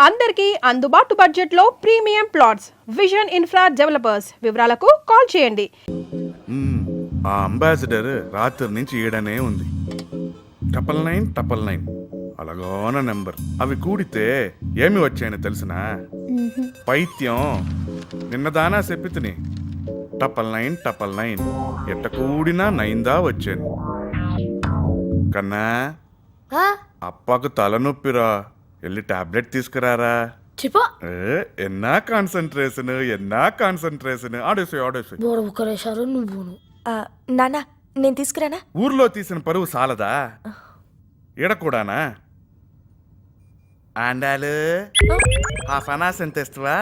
అందరికీ అందుబాటు బడ్జెట్లో premium plots vision infra developers. వివరాలకు కాల్ చేయండి. ఆ అంబాసిడర్ రాత్రి నుంచి ఈడనే ఉంది. 999 అలాగోన నెంబర్. అవి కూడితే ఏమి వచ్చాయని తెలిసినా పైత్యం నిన్నదానా చెప్పితిని 999 ఎట్ట కూడినా 9దా వచ్చాను. కన్నా అప్పకు తలనొప్పిరా, వెళ్ళి టాబ్లెట్ తీసుకురారా. ఎన్నా కాన్సంట్రేషన్ ఆడేసి నాన్న నేను తీసుకురానా? ఊర్లో తీసిన పరువు సాలదా ఈడకూడానా? ఆండాలు ఆ ఫనాస్ ఎంత ఇస్తావా?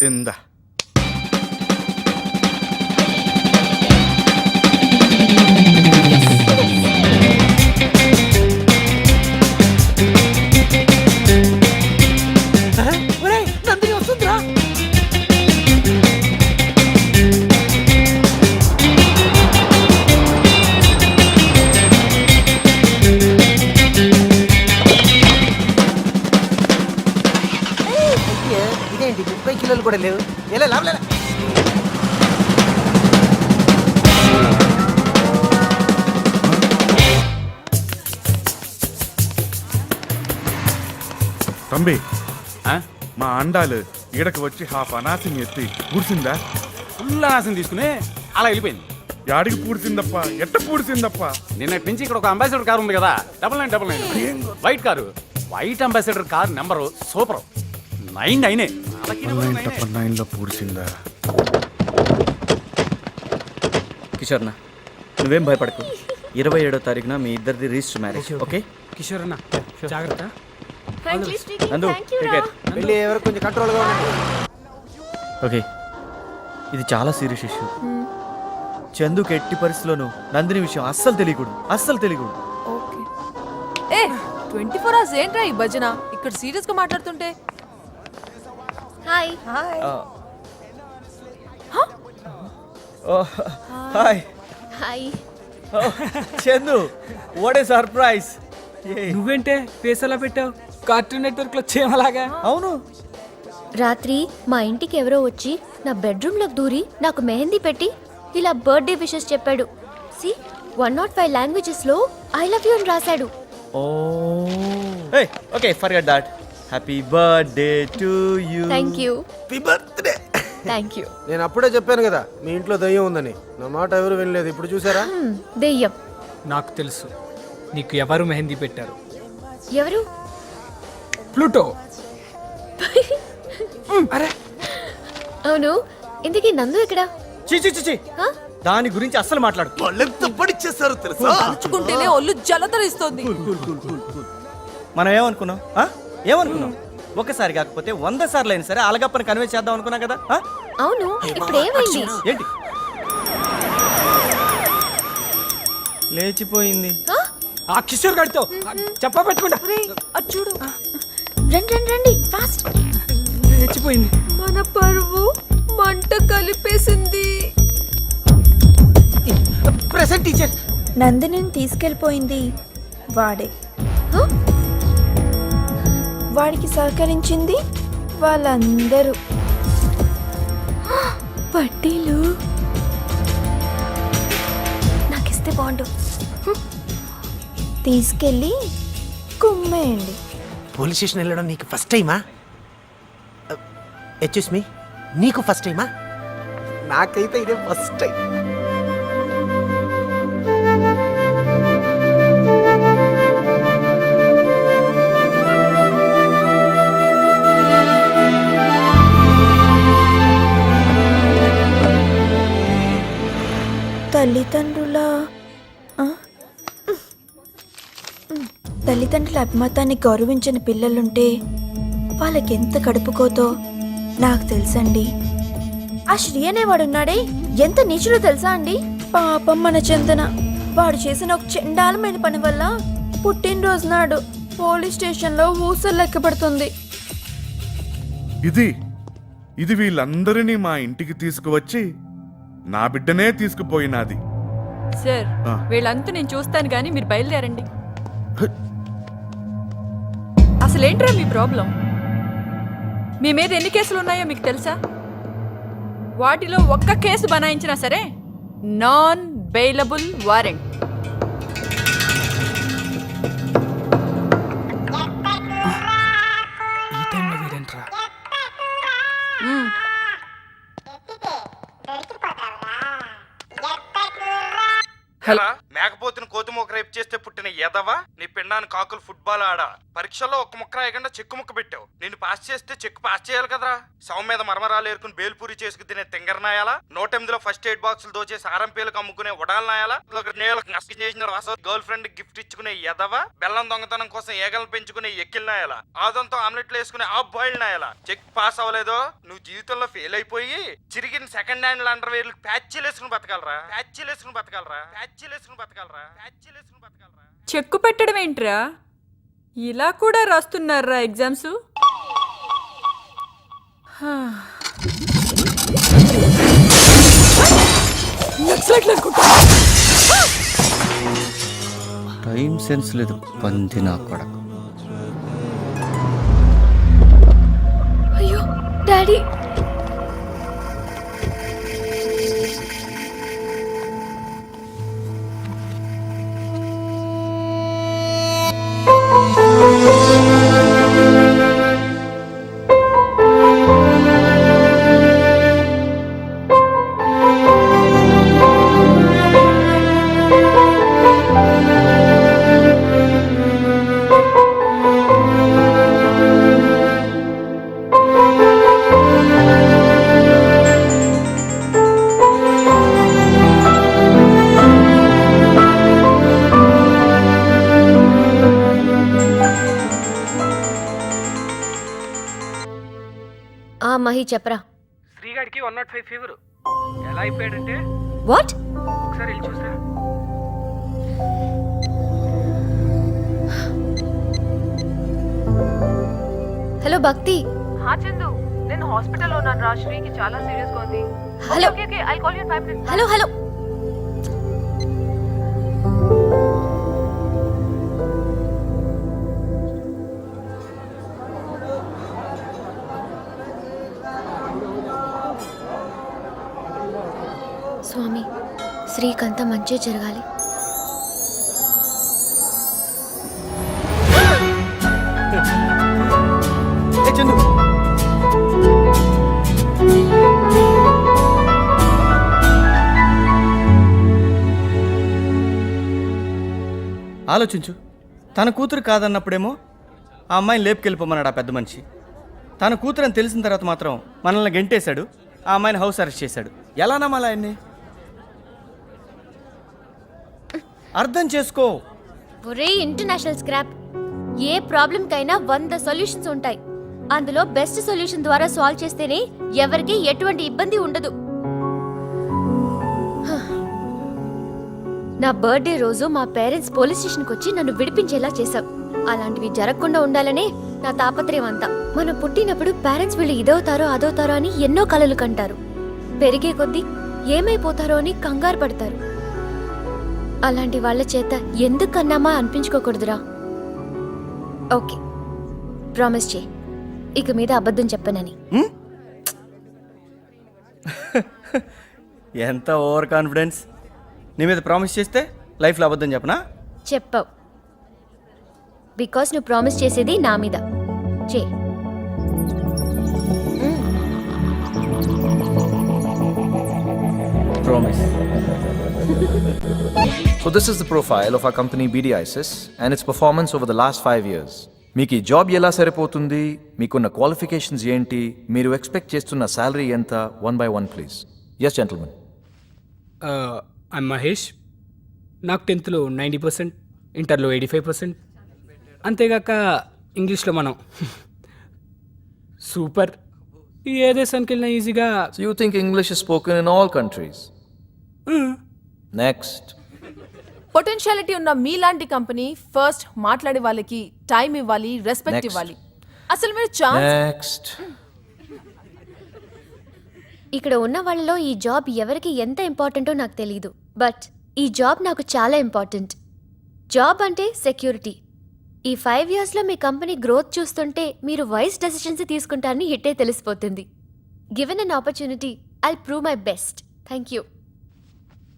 ఇందా ఇదేంటి 30 కిలోలు కూడా లేవు. ఎలా లాభలే తంబి, మా అండాలు ఈడకి వచ్చి హాఫ్ అనాసిని ఎత్తి పూడ్చిందా? ఫుల్ అనాసిని తీసుకుని అలా వెళ్ళిపోయింది. యాడికి పూడ్చిందప్ప? ఎట్ట పూడ్చిందప్ప? నిన్నటి నుంచి ఇక్కడ ఒక అంబాసిడర్ కారు ఉంది కదా, 9999 white car. White ambassador car number super 99. 999 లో పూడ్చిందా? కిషోర్నా, నువ్వేం భయపడకు. 27వ తారీఖున మీ ఇద్దరిది రిజిస్టర్ మ్యారేజ్. ఓకే కిషోర్ అన్న జాగ్రత్త. నందు క్రికెట్ వెళ్ళి ఎవరు కొంచెం కంట్రోల్గా ఉండండి. ఓకే, ఇది చాలా సీరియస్ ఇష్యూ. చందుకి ఎట్టి పరిస్థితుల్లోనూ నందిని విషయం అస్సలు తెలియకూడదు. ఏ 24 hours ఏంట్రా ఈ భజన? ఇక్కడ సీరియస్ గా మాట్లాడుతుంటే. Hi hi hi hi Chandu, what a surprise. నువ్వేంటే ఫేస్ అలా పెట్టావు? కార్టూన్ నెట్వర్క్ లో చేయమలాగా. అవును, రాత్రి మా ఇంటికి ఎవరో వచ్చి నా బెడ్రూమ్ లోకి దూరి నాకు మెహందీ పెట్టి ఇలా బర్త్డే విషెస్ చెప్పాడు. సి 105 లాంగ్వేజెస్ లో ఐ లవ్ యూ అని రాశాడు. Okay forget that. Happy birthday to you. Thank you. Happy birthday. Thank you. నేను అప్పుడే చెప్పాను కదా మీ ఇంట్లో దయ్యం ఉందని. నా మాట ఎవరు వినలేదు. ఇప్పుడు చూసారా? దెయ్యం. నాకు తెలుసు నీకు ఎవరు మెహందీ పెట్టారు. ఎవరు? ప్లూటో. అరే అవును, ఇంతకీ నందు ఎక్కడ? చి దాని గురించి అస్సలు మాట్లాడు. తలుచుకుంటేనే ఒళ్ళు జలధరిస్తోంది. మనం ఏమనుకున్నాం? ఒకసారి కాకపోతే 100 సార్లు అయినా సరే అలగప్పని కన్వే చేద్దాం అనుకున్నాం కదా. అవును, ఇప్పుడు ఏమైంది? ఏంటి లేచిపోయింది? ఆ కిషోర్ గారితో చెప్ప పెట్టుకుంటా. అది చూడు. రండి ఫాస్ట్. లేచిపోయింది. మన పరువు మంట కలిపేసింది. ప్రెసెంట్ టీచర్ నందినిని తీసుకెళ్ళిపోయింది వాడే. వాడికి సహకరించింది వాళ్ళందరూ. పట్టీలు నాకిస్తే బాగుండు. తీసుకెళ్ళి కుమ్మేయండి. పోలీస్ స్టేషన్ వెళ్ళడం నీకు ఫస్ట్ టైమా? ఎక్స్క్యూజ్ మీ, నీకు ఫస్ట్ టైమా? నాకైతే ఇదే ఫస్ట్ టైం. తల్లిదండ్రుల అభిమతాన్ని గౌరవించని పిల్లలుంటే వాళ్ళకెంత కడుపుకోతో నాకు తెలుసండి. ఆ శ్రీ అనేవాడున్నాడే, ఎంత నీచుడో తెలుసా అండి? పాపం మన చందన. వాడు చేసిన ఒక చండాలమైన పని వల్ల పుట్టినరోజు నాడు పోలీస్ స్టేషన్లో ఊసలు లెక్కపడుతుంది. ఇది వీళ్ళందరినీ మా ఇంటికి తీసుకువచ్చి నా బిడ్డనే తీసుకుపోయినాది. సార్ వీళ్ళంతా నేను చూస్తాను కానీ మీరు బయలుదేరండి. అసలేంట్రా మీ ప్రాబ్లం? మీ మీద ఎన్ని కేసులు ఉన్నాయో మీకు తెలుసా? వాటిలో ఒక్క కేసు బనాయించినా సరే నాన్ బెయిలబుల్ వారెంట్. ఈ టైంలో వీడేంట్రా? హలో, మేకపోతుని కోతి మొక్క రేపు చేస్తే పుట్టిన ఎదవా, నీ పిండానికి కాకులు ఫుట్బాల్ ఆడా. పరీక్షల్లో ఒక్క ముక్క రాయకుండా చెక్కు ముక్క పెట్టావు. నిన్ను పాస్ చేస్తే చెక్కు పాస్ చేయాలి కదరా. సౌ మీద మరమరాలు ఏరుకుని బేల్పూరి చేసుకు తినే తింగరనాయాలా, 108లో ఫస్ట్ ఎయిడ్ బాక్సులు దోచేసి ఆరంపీలకు అమ్ముకునే ఉడాలనాయాలా, గర్ల్ ఫ్రెండ్ గిఫ్ట్ ఇచ్చుకునే ఎదవా, బెల్లం దొంగతనం కోసం ఏగలను పెంచుకునే ఎక్కిలినాయాలా, ఆదంతో ఆమ్లెట్లు వేసుకునే ఆ బాయిల్ నాయాలా. చెక్ పాస్ అవ్వలేదో నువ్వు జీవితంలో ఫెయిల్ అయిపోయి చిరిగిన సెకండ్ హ్యాండ్ అండర్ వేర్లు ప్యాచీలు వేసుకుని బతకాలరా. చెక్కు పెట్టడం ఏంట్రా? ఇలా కూడా రాస్తున్నారా ఎగ్జామ్స్? టైం సెన్స్ లేదు పంది నా కొడకు. అయ్యో డాడీ, మహి చెప్పరా. శ్రీగాడికి 105 ఫీవర్. ఎలా అయిపోయాడంటే వాట్? ఒకసారి వెళ్ళి చూసా. హలో భక్తి. చందు, నేను హాస్పిటల్లో ఉన్నాను రా. శ్రీకి చాలా సీరియస్ గా ఉంది. Hello I call you in 5 minutes. Hello hello. Swami, Srikanta మంచి జరగాలి. ఏ చందు, ఆలోచించు. తన కూతురు కాదన్నప్పుడేమో ఆ అమ్మాయిని లేపుకెళ్ళిపోమన్నాడు ఆ పెద్ద మనిషి. తన కూతురు అని తెలిసిన తర్వాత మాత్రం మనల్ని గెంటేశాడు, ఆ అమ్మాయిని హౌస్ అరెస్ట్ చేశాడు. ఎలా నమ్మాలి ఆయన్ని? అర్థం చేసుకో. ఒరే ఇంటర్నేషనల్ స్క్రాప్, ఏ ప్రాబ్లంకైనా 100 సొల్యూషన్స్ ఉంటాయి. అందులో బెస్ట్ సొల్యూషన్ ద్వారా సాల్వ్ చేస్తేనే ఎవరికి ఎటువంటి ఇబ్బంది ఉండదు. నా బర్త్డే రోజు మా పేరెంట్స్ పోలీస్ స్టేషన్కి వచ్చి నన్ను విడిపించేలా చేశావు. అలాంటివి జరగకుండా ఉండాలనే నా తాపత్రయం అంతా. మనం పుట్టినప్పుడు పేరెంట్స్ వీళ్ళు ఇదవుతారో అదవుతారో అని ఎన్నో కలలు కంటారు. పెరిగే కొద్దీ ఏమైపోతారో అని కంగారు పడతారు. అలాంటి వాళ్ళ చేత ఎందుకన్నామా అనిపించుకోకూడదురా. ఓకే, ప్రామిస్ చేయి ఇక మీద అబద్ధం చెప్పనని. ఎంత ఓవర్ కాన్ఫిడెన్స్. నీ మీద ప్రామిస్ చేస్తే లైఫ్లో అబద్ధం చెప్పనా? చెప్పావు, బికాస్ నువ్వు ప్రామిస్ చేసేది నా మీద. చేయి. Promise. So this is the profile of our company BDISys and its performance over the last 5 years. మీకు ఈ జాబ్ ఎలా సరిపోతుంది, మీకున్న క్వాలిఫికేషన్స్ ఏంటి, మీరు ఎక్స్పెక్ట్ చేస్తున్న శాలరీ ఎంత, 1 by 1 please. Yes gentlemen. I'm Mahesh. నాకు 10th లో 90%, ఇంటర్లో 85%. అంతేగాక ఇంగ్లీష్లో మనం సూపర్. ఏ దేశానికి వెళ్ళినా ఈజీగా. So you think English is spoken in all countries? Next. Potentiality ఉన్న మీలాంటి కంపెనీ ఫస్ట్ మాట్లాడే వాళ్ళకి టైం ఇవ్వాలి, రెస్పెక్ట్ Next. ఇవ్వాలి. అసలు మీరు ఛాన్స్. నెక్స్ట్. ఇక్కడ ఉన్న వాళ్ళలో ఈ జాబ్ ఎవరికి ఎంత ఇంపార్టెంటో నాకు తెలియదు, బట్ ఈ జాబ్ నాకు చాలా ఇంపార్టెంట్. జాబ్ అంటే సెక్యూరిటీ. ఈ 5 ఇయర్స్లో మీ కంపెనీ గ్రోత్ చూస్తుంటే మీరు వైస్ డెసిషన్స్ తీసుకుంటారని ఇట్టే తెలిసిపోతుంది. Given an opportunity I prove my best. Thank you.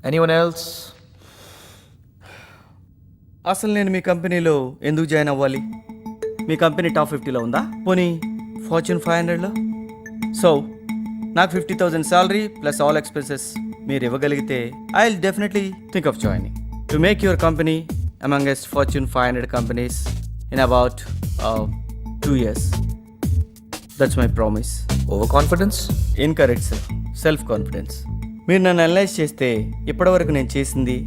Anyone else? అసలు నేను మీ కంపెనీలో ఎందుకు జాయిన్ అవ్వాలి? మీ కంపెనీ టాప్ 50లో ఉందా? పోనీ ఫార్చ్యూన్ 500లో? సో నాకు 50,000 శాలరీ ప్లస్ ఆల్ ఎక్స్పెన్సెస్ మీరు ఇవ్వగలిగితే I will definitely think of joining to make your company amongst Fortune 500 companies in about 2 years. That's my promise. Over confidence? Incorrect, sir. Self confidence. మీరు నన్ను analyse చేస్తే ఇప్పటివరకు నేను చేసింది,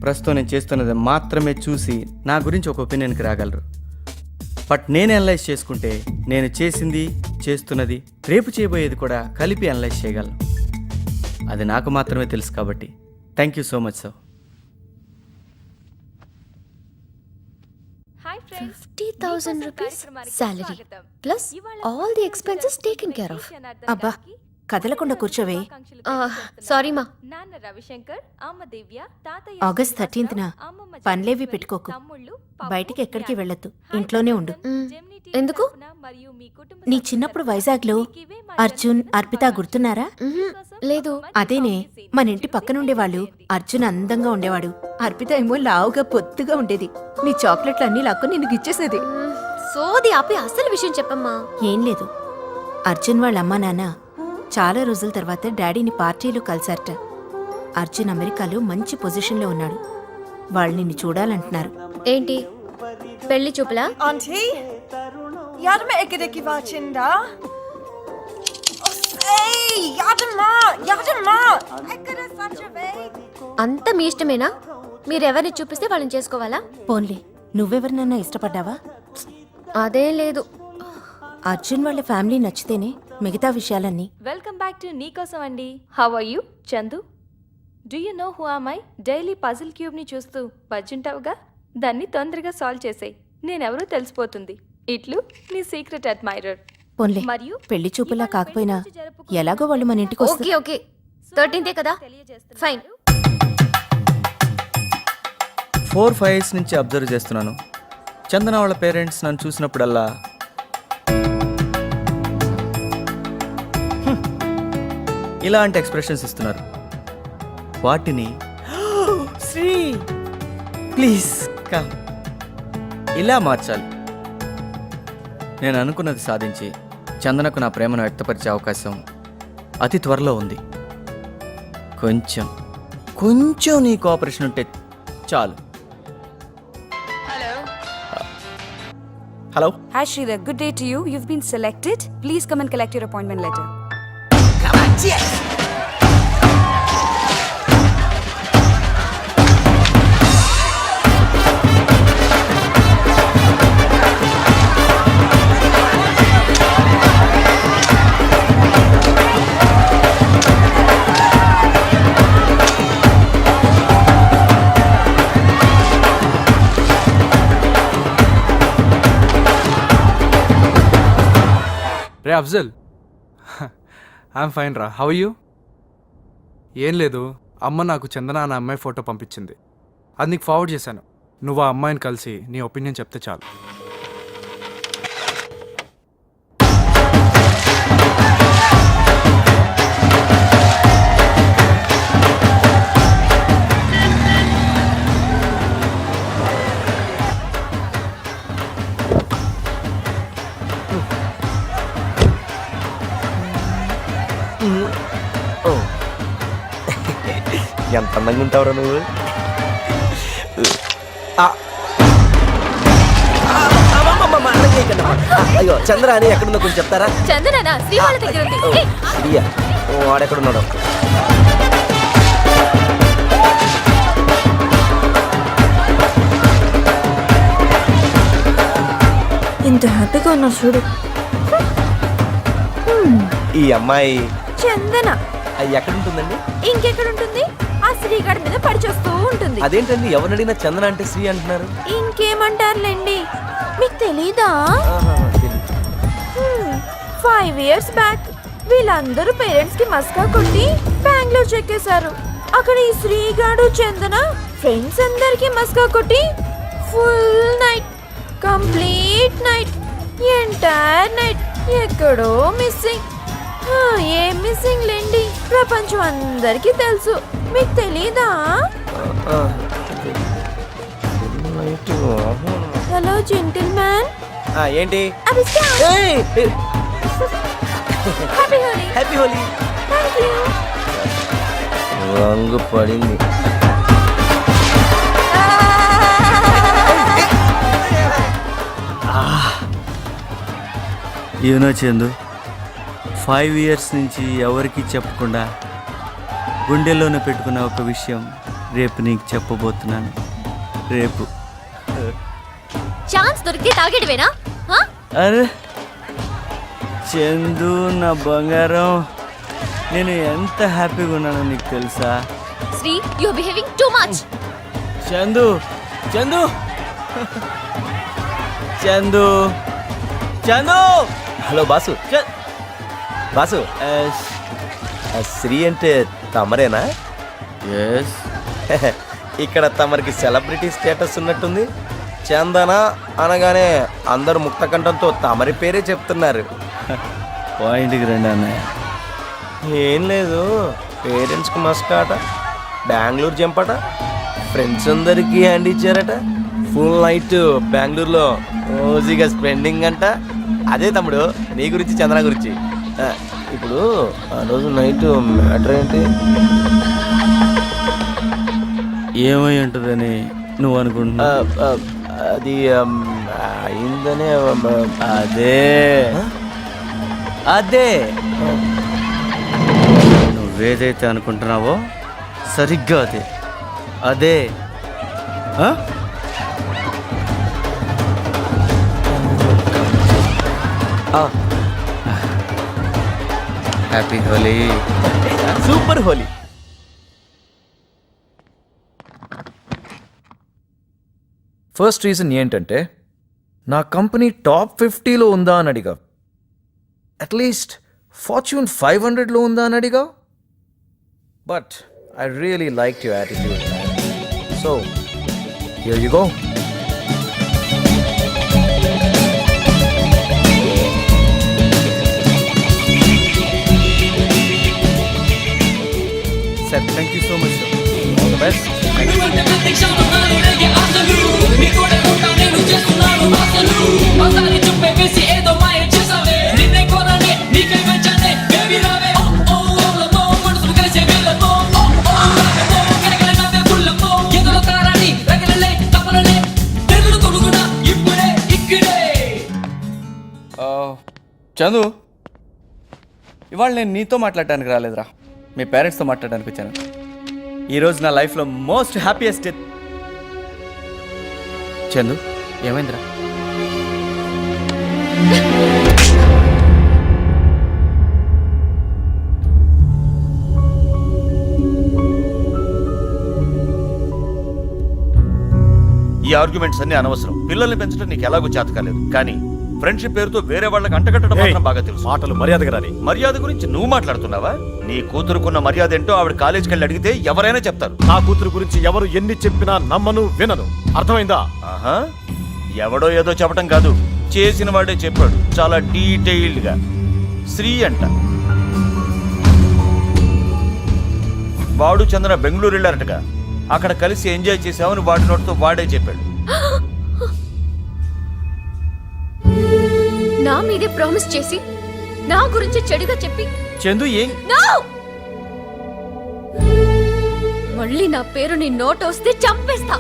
ప్రస్తుతం నేను చేస్తున్నది మాత్రమే చూసి నా గురించి ఒక ఒపీనియన్కి రాగలరు. బట్ నేను అనలైజ్ చేసుకుంటే నేను చేసింది, చేస్తున్నది, రేపు చేయబోయేది కూడా కలిపి అనలైజ్ చేయగలను. అది నాకు మాత్రమే తెలుసు కాబట్టి thank you so much sir. 50,000 rupees salary plus all the expenses taken care of. అబ్బా కదలకుండా కూర్చోవే. సారీ మా. ఆగస్ట్ 13th పనిలేవి పెట్టుకోకు. బయటికి ఎక్కడికి వెళ్ళొద్దు, ఇంట్లోనే ఉండు. ఎందుకు? నీ చిన్నప్పుడు వైజాగ్లో అర్జున్, అర్పిత గుర్తున్నారా? లేదు. అదేనే, మన ఇంటి పక్కన ఉండేవాళ్ళు. అర్జున్ అందంగా ఉండేవాడు, అర్పిత ఏమో లావుగా పొత్తుగా ఉండేది. నీ చాక్లెట్లు అన్నీ లాక్కొని నిన్ను ఇచ్చేసేది. సోది ఆపి అసలు విషయం చెప్పమ్మా. ఏం లేదు, అర్జున్ వాళ్ళ అమ్మా నాన్న చాలా రోజుల తర్వాత డాడీని పార్టీలో కలిసారట. అర్జున్ అమెరికాలో మంచి పొజిషన్లో ఉన్నాడు. వాళ్ళు నిన్ను చూడాలంటున్నారు. ఏంటి పెళ్లి చూపులా? ఆంటీ యాదమ్మ ఎక్కడికి వచ్చిందా? అంత మీ ఇష్టమేనా? మీరెవరిని చూపిస్తే వాళ్ళని చేసుకోవాలా? పోన్లే, నువ్వెవరినన్నా ఇష్టపడ్డావా? అదేం లేదు. అర్జున్ వాళ్ళ ఫ్యామిలీ నచ్చితేనే మిగతా విషయాలన్నీ. వెల్కమ్ బ్యాక్ టు నీకోసం అండి. How are you Chandu? Do you know who am I? Daily puzzle క్యూబ్ని చూస్తూ బజ్జుంటావుగా, దాన్ని తొందరగా సాల్వ్ చేసేయ్. నేనెవరో తెలిసిపోతుంది. ఇట్లు నీ సీక్రెట్ అడ్మైరర్. పోన్లే, మరియు పెళ్లి చూపులా కాకపోయినా ఎలాగో వాళ్ళు మన ఇంటికి వస్తారు. ఓకే ఓకే 13th కదా, ఫైన్. 4-5 years నుంచి అబ్జర్వ్ చేస్తున్నాను. చందన వాళ్ళ పేరెంట్స్ నన్ను చూసినప్పుడల్లా ఇలాంటి ఎక్స్ప్రెషన్స్ ఇస్తున్నారు. వాటిని శ్రీ ప్లీజ్ కమ్ ఇలా మార్చాలి. నేను అనుకున్నది సాధించి చందనకు నా ప్రేమను వ్యక్తపరిచే అవకాశం అతి త్వరలో ఉంది. కొంచెం నీ కోఆపరేషన్ ఉంటే చాలు. Hello. Hi Sridhar, good day to you. You've been selected. Please come and collect your appointment letter. రే అఫ్జల్, ఐఎమ్ ఫైన్ రా. How you? ఏం లేదు, అమ్మ నాకు చందన అనే అమ్మాయి ఫోటో పంపించింది. అది నీకు ఫార్వర్డ్ చేశాను. నువ్వు ఆ అమ్మాయిని కలిసి నీ ఒపీనియన్ చెప్తే చాలు. ఎంత అందంగా ఉంటావురా నువ్వు. అయ్యో చంద్ర అని ఎక్కడుందో కొంచెం చెప్తారా? చందనా శ్రీ వాళ్ళ దగ్గర ఉంది. ఏయ్, శ్రీయా, వాడెక్కడున్నాడు? ఇంత హ్యాపీగా ఉన్నా చూడు. ఈ అమ్మాయి చందన ఎక్కడుంటుందండి? ఇంకెక్కడుంటుంది? ఆ శ్రీగాడి మీద పడిచేస్తూ ఉంటుంది. అదేంటండి, ఎవరిని అడిగినా చందన అంటే శ్రీ అంటున్నారు. ఇంకేమంటారులేండి, మీకు తెలీదా? 5 years బ్యాక్ వీళ్ళందరూ పేరెంట్స్ కి మస్కా కొట్టి బెంగళూరు చెక్కేశారు. అక్కడ ఈ శ్రీగాడు చందన ఫ్రెండ్స్ అందరికి మస్కా కొట్టి full night complete night, entire night ఎక్కడో మిస్సింగ్. ఏం మిస్సింగ్ లేండి, ప్రపంచం అందరికీ తెలుసు, మీకు తెలీదా? Hello gentleman. ఏంటి? Happy Holi. Happy Holi. Thank you. రంగు పడింది. యూనో చందు, 5 years నుంచి ఎవరికి చెప్పకుండా గుండెల్లోనే పెట్టుకున్న ఒక విషయం రేపు నీకు చెప్పబోతున్నాను. రేపు ఛాన్స్ దొరికితే తాగేటివేనా? అరే చందు నా బంగారం, నేను ఎంత హ్యాపీగా ఉన్నానో నీకు తెలుసా? Sri, you are behaving too much. Chandu Chandu Chandu Chandu. Hello boss. Boss, Sri అంటే తమరేనా? ఎస్. ఇక్కడ తమరికి సెలబ్రిటీ స్టేటస్ ఉన్నట్టుంది. చందన అనగానే అందరూ ముక్తకంఠంతో తమరి పేరే చెప్తున్నారు. పాయింట్కి రండి అన్నయ్య. ఏం లేదు, పేరెంట్స్కి మస్కాట, బెంగళూరు జంపట, ఫ్రెండ్స్ అందరికీ హ్యాండ్ ఇచ్చారట, ఫుల్ నైట్ బెంగళూరులో రోజుగా స్పెండింగ్ అంట. అదే తమ్ముడు నీ గురించి, చందన గురించి. ఇప్పుడు ఆ రోజు నైట్ మ్యాటర్ ఏంటి? ఏమై ఉంటుందని నువ్వు అనుకుంటున్నావు? అది అయిందనే. అదే అదే నువ్వేదైతే అనుకుంటున్నావో సరిగ్గా అదే అదే. Happy Holi. Super Holi. First reason ఏంటంటే నా కంపెనీ టాప్ 50లో ఉందా అని అడిగావు, అట్లీస్ట్ ఫార్చ్యూన్ 500లో ఉందా అని అడిగావు. But I really like your attitude. So here you go. Sir thank you so much sir. All the best. Chandu, ఇవాళ నేను నీతో మాట్లాడడానికి రాలేదురా, మీ పేరెంట్స్తో మాట్లాడడానికి వచ్చాను. ఈరోజు నా లైఫ్లో మోస్ట్ హ్యాపీయెస్ట్ డే. చందు ఏమైందిరా? ఈ ఆర్గ్యుమెంట్స్ అన్ని అనవసరం. పిల్లల్ని పెంచడం నీకు ఎలాగో చేత కాలేదు, కానీ ఫ్రెండ్షిప్ పేరుతో వేరే వాళ్ళకి అంటగట్టడం మాత్రం బాగా తెలుసు. మాటలు మర్యాదగా రాని. మర్యాద గురించి నువ్వు మాట్లాడుతున్నావా? నీ కూతురుకున్న మర్యాద ఏంటో ఆవిడ కాలేజీకి వెళ్ళి అడిగితే ఎవరైనా చెప్తారు. నా కూతురు గురించి ఎవరు ఎన్ని చెప్పినా నమ్మను, వినను. అర్థమైందా? ఆహా, ఎవడో ఏదో చెప్పడం కాదు, చేసిన వాడే చెప్పాడు చాలా డీటెయిల్డ్ గా. శ్రీ అంట, వాడు చంద్ర బెంగళూరు వెళ్ళారటగా, అక్కడ కలిసి ఎంజాయ్ చేసామని వాడి నోటితో వాడే చెప్పాడు. నా మీదే ప్రామిస్ చేసి నా గురించి చెడుగా చెప్పి చందు ఏం? మళ్ళీ నా పేరు నీ నోట వస్తే చంపేస్తా.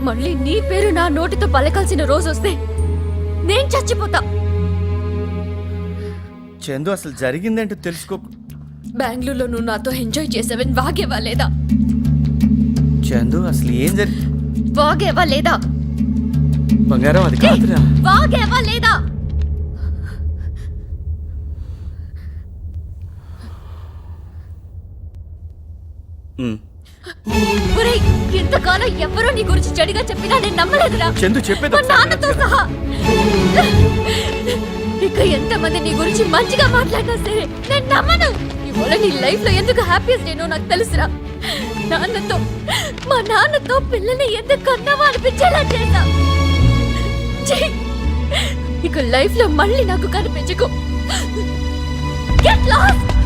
మళ్ళీ నీ పేరు నా నోటితో పలకాల్సిన రోజు వస్తే నేను చచ్చిపోతా. చందు అసలు జరిగిందంటే తెలుసుకో. బెంగళూరులో నువ్వు నాతో ఎంజాయ్ చేసావని వాగేవా లేదా? చందు అసలు ఏం వాగేవా లేదా? బంగారం అది కాదురా. వాగేవా లేదా? ఒరేయ్, ఇంతకాలం ఎవరో నీ గురించి చెడుగా చెప్పినా నేను నమ్మలేదురా. చందు చెప్పేది మా నాన్నతో సహా. ఇక ఎంతమంది నీ గురించి మంచిగా మాట్లాడినా సరే నేను నమ్మను. ఇవాళ నీ లైఫ్ లో ఎందుకు హ్యాపీయెస్ట్ డేనో నాకు తెలుసురా. మా నాన్నతో పిల్లని ఎందుకు కన్నావా అనిపించేలా చేశా. ఇక లైఫ్ లో మళ్ళీ నాకు కనిపించకు. Get lost!